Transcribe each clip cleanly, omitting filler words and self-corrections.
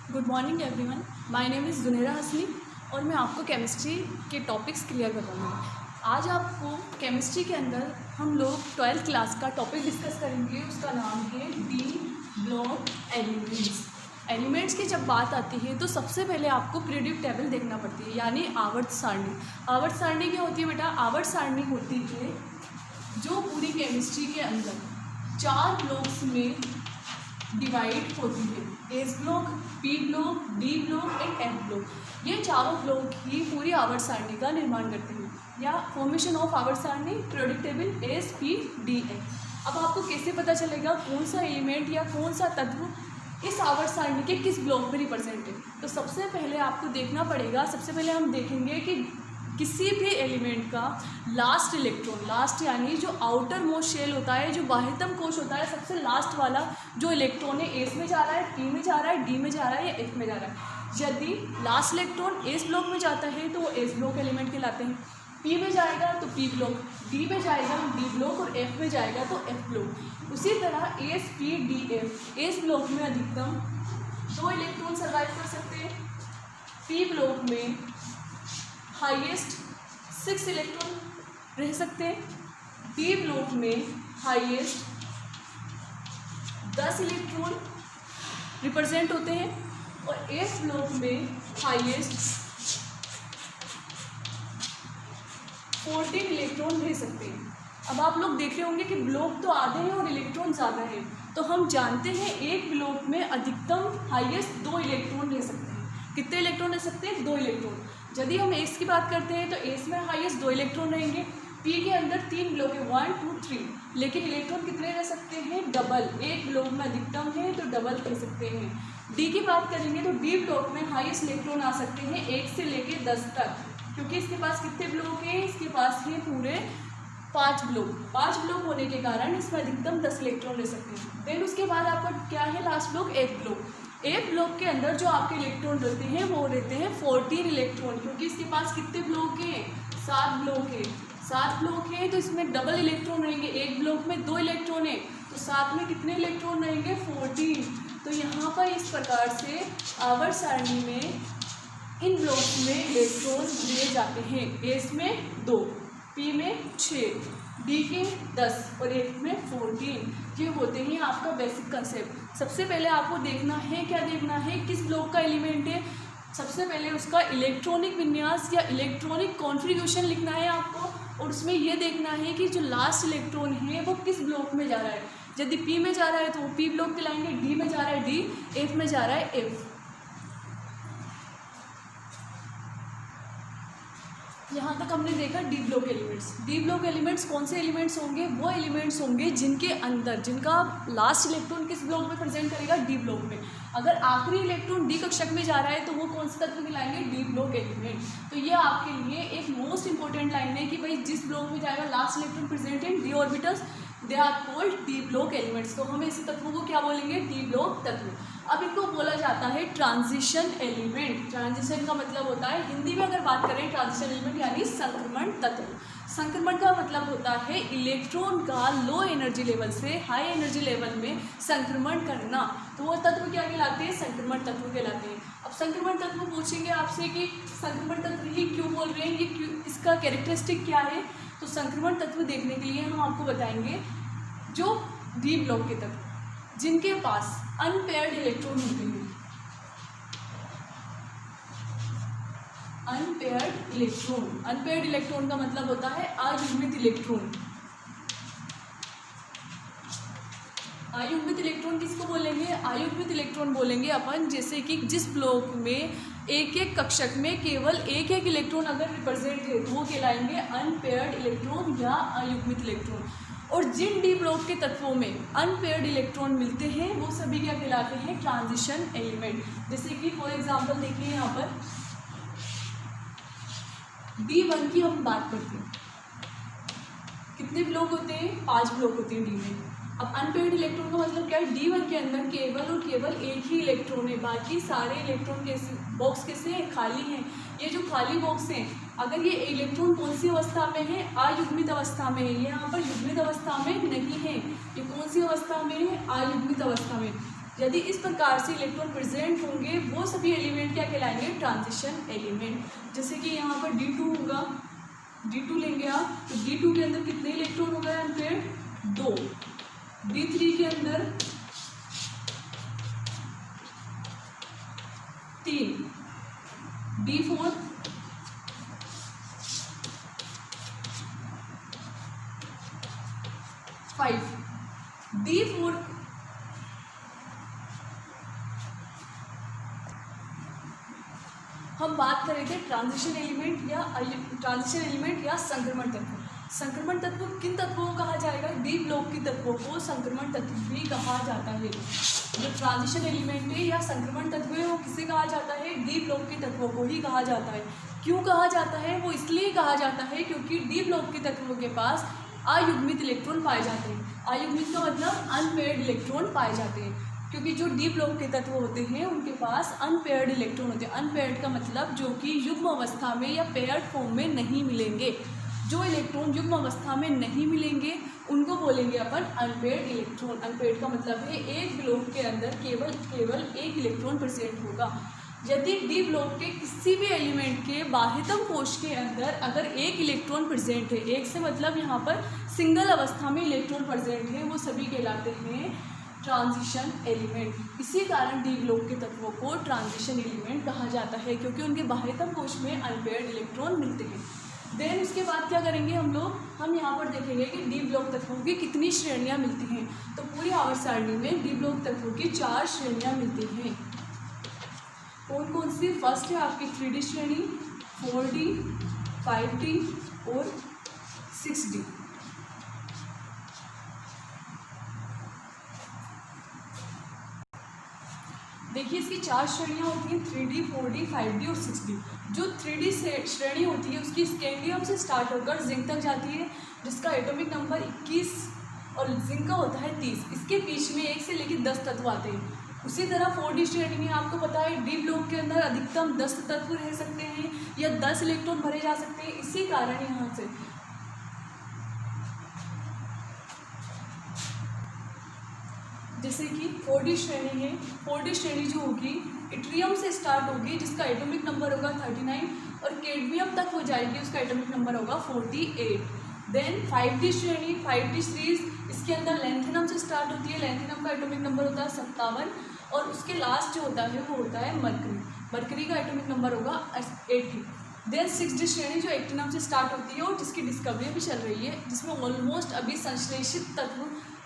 Good morning everyone, my name is Junera Hasni और मैं आपको केमिस्ट्री के टॉपिक्स क्लियर करवाऊंगी। आज आपको केमिस्ट्री के अंदर हम लोग 12th क्लास का टॉपिक डिस्कस करेंगे। उसका नाम है डी ब्लॉक एलिमेंट्स। एलिमेंट्स की जब बात आती है तो सबसे पहले आपको पीरियोडिक टेबल देखना पड़ती है, यानी आवर्त सारणी। आवर्त सारणी क्या होती है बेटा? आवर्त सारणी होती है जो पूरी केमिस्ट्री के अंदर 4 ब्लॉक्स में डिवाइड होती है। S block, P block, D block and F block. ये चारों ब्लॉक ही पूरी आवर्त सारणी का निर्माण करते हैं, या फॉर्मेशन ऑफ आवर्त सारणी periodic table S P D F. अब आपको कैसे पता चलेगा कौन सा एलिमेंट या कौन सा तत्व इस आवर्त सारणी के किस ब्लॉक में रिप्रेजेंट है? तो सबसे पहले आपको देखना पड़ेगा, सबसे पहले हम देखेंगे कि किसी भी एलिमेंट का लास्ट इलेक्ट्रॉन, लास्ट यानी जो आउटर मोस्ट शेल होता है, जो बाह्यतम कोश होता है, सबसे लास्ट वाला जो इलेक्ट्रॉन है एस में जा रहा है, पी में जा रहा है, डी में जा रहा है या एफ में जा रहा है। यदि लास्ट इलेक्ट्रॉन एस ब्लॉक में जाता है तो वो एस ब्लॉक एलिमेंट कहलाते हैं। पी में जाएगा तो पी ब्लॉक, डी में जाएगा डी ब्लॉक और एफ में जाएगा तो एफ ब्लॉक। उसी तरह S P D F, S block में अधिकतम 2 इलेक्ट्रॉन सर्वाइव कर सकते हैं, पी ब्लॉक में हाईएस्ट 6 इलेक्ट्रॉन रह सकते हैं, डी ब्लॉक में हाईएस्ट 10 इलेक्ट्रॉन रिप्रेजेंट होते हैं और एफ ब्लॉक में हाईएस्ट 14 इलेक्ट्रॉन रह सकते हैं। अब आप लोग देख रहे होंगे कि ब्लॉक तो आधे हैं और इलेक्ट्रॉन ज़्यादा है, तो हम जानते हैं एक ब्लॉक में अधिकतम हाईएस्ट 2 इलेक्ट्रॉन रह सकते हैं। कितने इलेक्ट्रॉन रह सकते हैं? 2 इलेक्ट्रॉन। यदि हम एस की बात करते हैं तो एस में हाईएस्ट 2 इलेक्ट्रॉन रहेंगे। पी के अंदर 3 ब्लॉक है, 1 2 3, लेकिन इलेक्ट्रॉन कितने रह सकते हैं? डबल। एक ब्लॉक में अधिकतम है तो डबल कह सकते हैं। डी की बात करेंगे तो डी ब्लॉक में हाईएस्ट इलेक्ट्रॉन आ सकते हैं 1 से लेके 10 तक, क्योंकि इसके पास कितने ब्लॉक हैं? इसके पास है पूरे 5 ब्लॉक। 5 ब्लॉक होने के कारण इसमें अधिकतम 10 इलेक्ट्रॉन रह सकते हैं। देन उसके बाद आपका क्या है लास्ट ब्लॉक? F block. एक ब्लॉक के अंदर जो आपके इलेक्ट्रॉन रहते हैं वो रहते हैं 14 इलेक्ट्रॉन, क्योंकि इसके पास कितने ब्लॉक हैं? 7 ब्लॉक है। 7 ब्लॉक है तो इसमें डबल इलेक्ट्रॉन रहेंगे। एक ब्लॉक में 2 इलेक्ट्रॉन है तो 7 में कितने इलेक्ट्रॉन रहेंगे? 14। तो यहाँ पर इस प्रकार से आवर्त सारणी में इन ब्लॉक में इलेक्ट्रॉन दिए जाते हैं। एस में 2, पी में 6, डी के 10 और एफ में 14। ये होते हैं आपका बेसिक कंसेप्ट। सबसे पहले आपको देखना है, क्या देखना है? किस ब्लॉक का एलिमेंट है। सबसे पहले उसका इलेक्ट्रॉनिक विन्यास या इलेक्ट्रॉनिक कॉन्फ़िगरेशन लिखना है आपको, और उसमें यह देखना है कि जो लास्ट इलेक्ट्रॉन है वो किस ब्लॉक में जा रहा है। यदि पी में जा रहा है तो वो पी ब्लॉक कहलाएंगे, डी में जा रहा है डी, एफ में जा रहा है एफ। यहाँ तक हमने देखा D block elements. D block elements कौन से एलिमेंट्स होंगे? वो एलिमेंट्स होंगे जिनके अंदर, जिनका लास्ट इलेक्ट्रॉन किस ब्लॉक में प्रेजेंट करेगा? डी ब्लॉक में। अगर आखिरी इलेक्ट्रॉन डी कक्षक में जा रहा है तो वो कौन से तत्व कहलाएंगे? D block element. तो ये आपके लिए एक मोस्ट इंपॉर्टेंट लाइन है कि भाई जिस ब्लॉक में जाएगा last electron present in D orbitals, they are called D block elements. तो हम ऐसे तत्वों को क्या बोलेंगे? डी ब्लॉक तत्व। अब इनको बोला जाता है ट्रांजिशन एलिमेंट। ट्रांजिशन का मतलब होता है, हिंदी में अगर बात करें ट्रांजिशन एलिमेंट यानी संक्रमण तत्व। संक्रमण का मतलब होता है इलेक्ट्रॉन का लो एनर्जी लेवल से हाई एनर्जी लेवल में संक्रमण करना। तो वो तत्व क्या कहलाते हैं? संक्रमण तत्व कहलाते हैं। अब संक्रमण तत्व पूछेंगे आपसे कि संक्रमण तत्व ही क्यों बोल रहे हैं, ये क्यों, इसका कैरेक्टरिस्टिक क्या है? तो संक्रमण तत्व देखने के लिए हम आपको बताएंगे जो डी ब्लॉक के तत्व जिनके पास अनपेयर्ड इलेक्ट्रॉन होते हैं। अनपेयर्ड इलेक्ट्रॉन, अनपेयर्ड इलेक्ट्रॉन का मतलब होता है अयुग्मित इलेक्ट्रॉन। अयुग्मित इलेक्ट्रॉन किसको बोलेंगे? अयुग्मित इलेक्ट्रॉन बोलेंगे अपन जैसे कि जिस ब्लॉक में एक एक कक्षक में केवल एक एक इलेक्ट्रॉन अगर रिप्रेजेंट है तो वो कहलाएंगे अनपेयर्ड इलेक्ट्रॉन या अयुग्मित इलेक्ट्रॉन। और जिन डी ब्लॉक के तत्वों में अनपेयर्ड इलेक्ट्रॉन मिलते हैं वो सभी क्या कहलाते हैं? Transition element. जैसे कि फॉर एग्जांपल देखिए यहाँ पर D1 की हम बात करते हैं, कितने ब्लॉक होते हैं? 5 ब्लॉक होते हैं डी में। अब अनपेयर्ड इलेक्ट्रॉन का मतलब क्या है? D1 के अंदर केवल और केवल एक ही इलेक्ट्रॉन है, बाकी सारे इलेक्ट्रॉन कैसे बॉक्स कैसे हैं? खाली हैं। ये जो खाली बॉक्स हैं, अगर ये इलेक्ट्रॉन कौन सी अवस्था में है? अयुग्मित अवस्था में है। ये यहाँ पर युग्मित अवस्था में नहीं है। ये कौन सी अवस्था में है? अयुग्मित अवस्था में। यदि इस प्रकार से इलेक्ट्रॉन प्रेजेंट होंगे वो सभी एलिमेंट क्या कहलाएंगे, ट्रांजिशन एलिमेंट। जैसे कि यहाँ पर D2 होगा, D2 लेंगे आप, तो D2 के अंदर कितने इलेक्ट्रॉन हो गए अनपेयर्ड, 2। D3 के अंदर 3, D4 5, D4 हम बात कर रहे थे ट्रांजिशन एलिमेंट या संक्रमण तत्व। संक्रमण तत्व किन तत्वों को कहा जाएगा, डी ब्लॉक के तत्वों को संक्रमण तत्व भी कहा जाता है। जो ट्रांजिशन एलिमेंट है या संक्रमण तत्व है वो किसे कहा जाता है, डी ब्लॉक के तत्वों को ही कहा जाता है। क्यों कहा जाता है, वो इसलिए कहा जाता है क्योंकि डी ब्लॉक के तत्वों के पास अयुग्मित इलेक्ट्रॉन पाए जाते हैं। अयुग्मित का मतलब अनपेयर्ड इलेक्ट्रॉन पाए जाते हैं, क्योंकि जो डी ब्लॉक के तत्व होते हैं उनके पास अनपेयर्ड इलेक्ट्रॉन होते हैं। अनपेयर्ड का मतलब जो कि युग्म अवस्था में या पेयर्ड फॉर्म में नहीं मिलेंगे। जो इलेक्ट्रॉन युग्म अवस्था में नहीं मिलेंगे उनको बोलेंगे अपन अनपेयर्ड इलेक्ट्रॉन। अनपेयर्ड का मतलब है एक ब्लॉक के अंदर केवल एक इलेक्ट्रॉन प्रेजेंट होगा। यदि डी ब्लॉक के किसी भी एलिमेंट के बाह्यतम कोश के अंदर अगर एक इलेक्ट्रॉन प्रेजेंट है, एक से मतलब यहाँ पर सिंगल अवस्था में इलेक्ट्रॉन प्रेजेंट है, वो सभी कहलाते हैं ट्रांजिशन एलिमेंट। इसी कारण डी ब्लॉक के तत्वों को ट्रांजिशन एलिमेंट कहा जाता है, क्योंकि उनके बाह्यतम कोश में अनपेयर्ड इलेक्ट्रॉन मिलते हैं। देन उसके बाद क्या करेंगे हम लोग, हम यहाँ पर देखेंगे कि डी ब्लॉक तत्वों की कितनी श्रेणियाँ मिलती हैं। तो पूरी आवर्त सारणी में डी ब्लॉक तत्वों की 4 श्रेणियाँ मिलती हैं। कौन कौन सी, फर्स्ट है आपकी 3D श्रेणी, 4D, 5D और 6D। देखिए इसकी 4 श्रेणियाँ होती हैं, 3D, 4D, 5D और 6D। जो 3D श्रेणी होती है उसकी स्कैंडियम से स्टार्ट होकर जिंक तक जाती है, जिसका एटॉमिक नंबर 21 और जिंक का होता है 30। इसके बीच में 1 से लेकर 10 तत्व आते हैं। उसी तरह 4D श्रेणी में आपको पता है डी ब्लॉक के अंदर अधिकतम 10 तत्व रह सकते हैं या 10 इलेक्ट्रॉन भरे जा सकते हैं। इसी कारण यहाँ से जैसे कि 4D श्रेणी है, 4D श्रेणी जो होगी इट्रियम से स्टार्ट होगी, जिसका एटॉमिक नंबर होगा 39 और कैडमियम तक हो जाएगी, उसका एटॉमिक नंबर होगा 48। देन 5D श्रेणी, 5D सीरीज, इसके अंदर लैंथेनम से स्टार्ट होती है, लैंथेनम का एटॉमिक नंबर होता है 57 और उसके लास्ट जो होता है वो होता है मरकरी, मरकरी का एटॉमिक नंबर होगा 80। देन 6D श्रेणी जो एक्टिनम से स्टार्ट होती है और जिसकी डिस्कवरी भी चल रही है, जिसमें ऑलमोस्ट अभी संश्लेषित तत्व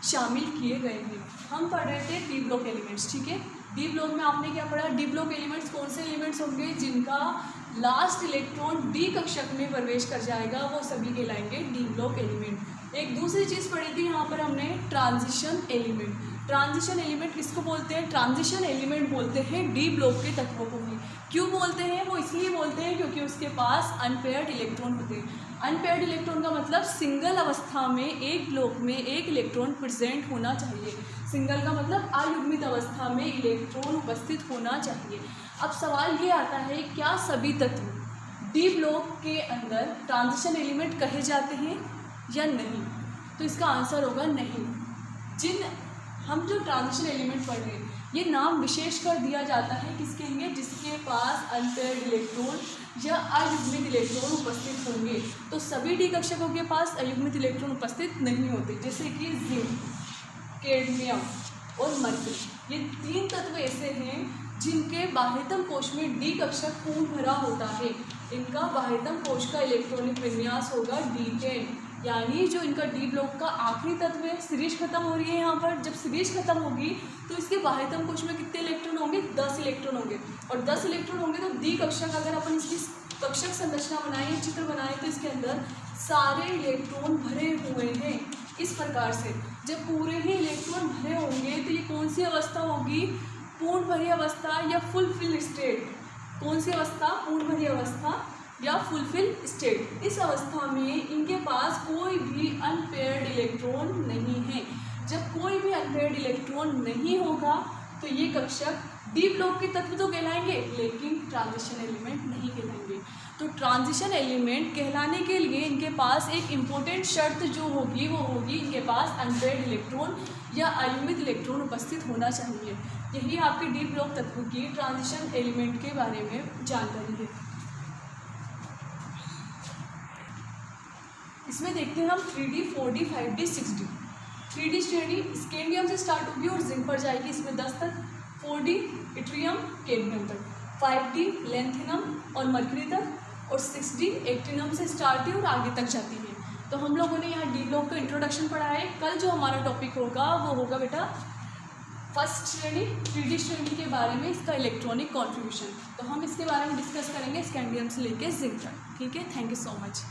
शामिल किए गए हैं। हम पढ़ रहे थे डी ब्लॉक एलिमेंट्स, ठीक है। डी ब्लॉक में आपने क्या पढ़ा, डी ब्लॉक एलिमेंट्स कौन से एलिमेंट्स होंगे जिनका लास्ट इलेक्ट्रॉन डी कक्षक में प्रवेश कर जाएगा, वो सभी कहलाएंगे डी ब्लॉक एलिमेंट। एक दूसरी चीज़ पढ़ी थी यहाँ पर हमने, ट्रांजिशन एलिमेंट। ट्रांजिशन एलिमेंट किसको बोलते हैं, ट्रांजिशन एलिमेंट बोलते हैं डी ब्लॉक के तत्वों को ही। क्यों बोलते हैं, वो इसलिए बोलते हैं क्योंकि उसके पास अनपेयर्ड इलेक्ट्रॉन होते हैं। अनपेयर्ड इलेक्ट्रॉन का मतलब सिंगल अवस्था में एक ब्लॉक में एक इलेक्ट्रॉन प्रेजेंट होना चाहिए। सिंगल का मतलब अयुग्मित अवस्था में इलेक्ट्रॉन उपस्थित होना चाहिए। अब सवाल ये आता है, क्या सभी तत्व डी ब्लॉक के अंदर ट्रांजिशन एलिमेंट कहे जाते हैं या नहीं? तो इसका आंसर होगा नहीं। हम जो ट्रांजिशन एलिमेंट पढ़ रहे हैं ये नाम विशेष कर दिया जाता है किसके लिए, जिसके पास अनपेयर्ड इलेक्ट्रॉन या अयुग्मित इलेक्ट्रॉन उपस्थित होंगे। तो सभी डी कक्षकों के पास अयुग्मित इलेक्ट्रॉन उपस्थित नहीं होते, जैसे कि जिंक, कैडमियम और मरकरी। ये 3 तत्व ऐसे हैं जिनके बाह्यतम कोश में डी कक्षक पूर्ण भरा होता है। इनका बाह्यतम कोश का इलेक्ट्रॉनिक विन्यास होगा D10, यानी जो इनका डी ब्लॉक का आखिरी तत्व है। सीरीज खत्म हो रही है यहाँ पर, जब सीरीज खत्म होगी तो इसके बाह्यतम कोश में कितने इलेक्ट्रॉन होंगे, 10 इलेक्ट्रॉन होंगे। और 10 इलेक्ट्रॉन होंगे तो डी कक्षक, अगर अपन इसकी कक्षक संरचना बनाएं, चित्र बनाएं, तो इसके अंदर सारे इलेक्ट्रॉन भरे हुए हैं। इस प्रकार से जब पूरे ही इलेक्ट्रॉन भरे होंगे तो ये कौन सी अवस्था होगी, पूर्ण भरी अवस्था या फुलफिल स्टेट। कौन सी अवस्था, पूर्ण भरी अवस्था या फुलफिल स्टेट। इस अवस्था में इनके पास कोई भी अनपेयर्ड इलेक्ट्रॉन नहीं है। जब कोई भी अनपेयर्ड इलेक्ट्रॉन नहीं होगा तो ये कक्षक डी ब्लॉक के तत्व तो कहलाएंगे लेकिन ट्रांजिशन एलिमेंट नहीं कहलाएंगे। तो ट्रांजिशन एलिमेंट कहलाने के लिए इनके पास एक इम्पोर्टेंट शर्त जो होगी वो होगी इनके पास अनपेयर्ड इलेक्ट्रॉन या अयुग्मित इलेक्ट्रॉन उपस्थित होना चाहिए। यही आपके डी ब्लॉक तत्व की ट्रांजिशन एलिमेंट के बारे में जानकारी है। इसमें देखते हैं हम 3D, 4D, 5D, 6D। 3D श्रेणी स्कैंडियम से स्टार्ट होगी और जिंक पर जाएगी, इसमें 10 तक। 4D इट्रियम कैडमियम तक। 5D लैंथेनम और मरकरी तक। और 6D एक्टिनम से स्टार्ट है और आगे तक जाती है। तो हम लोगों ने यहाँ डी ब्लॉक का इंट्रोडक्शन पढ़ा है। कल जो हमारा टॉपिक होगा वो होगा बेटा फर्स्ट श्रेणी 3D श्रेणी के बारे में, इसका इलेक्ट्रॉनिक कॉन्ट्रीब्यूशन। तो हम इसके बारे में डिस्कस करेंगे स्कैंडियम से लेकर जिंक तक। ठीक है, थैंक यू सो मच।